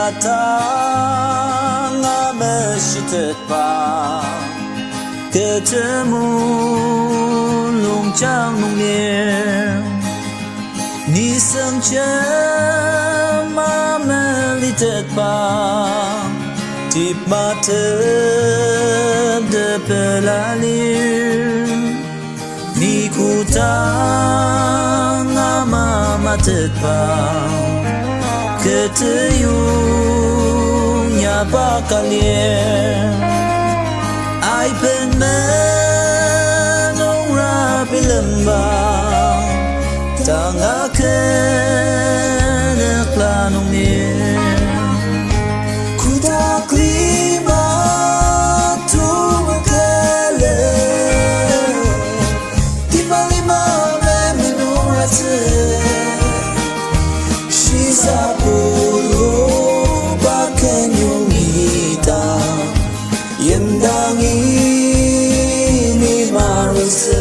datang tepat ketemu longcang nunglir ni sengcema melihat bang tip mata depelalir ni kutang ama mata bang keteyunya bakalir ai pen menora bilembang tangakan eklanong mir kuda klima tumagale di malima menora Sisa puluh bahkan yung hitam Yendang ini marasa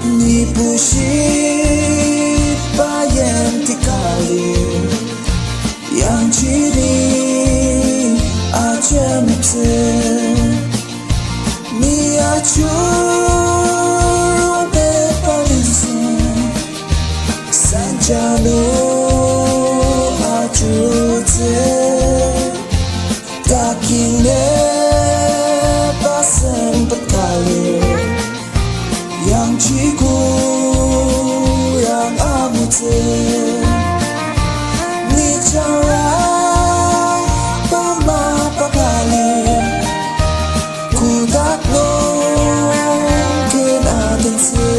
Ni pusit bayan tikalir yang ciri aja mungkin ni acur bepalisun sanjalo acur takine pasen pekali yang ciku yang amute ni cara pemapakali ku tak mungkin atensi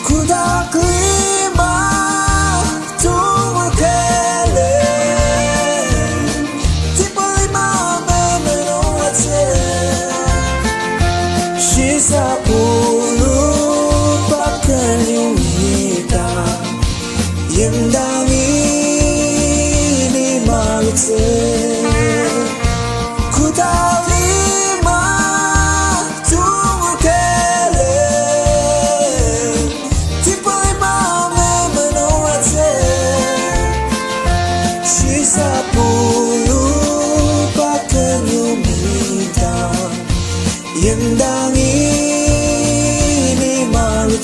ku tak lima tumor kele tipe lima menurut sisa puluh bahkan yung hitam Yendang ini malu ku tak lima tunggu kele tipe lima menurut sisa puluh bahkan yung hitam Yendang ini malu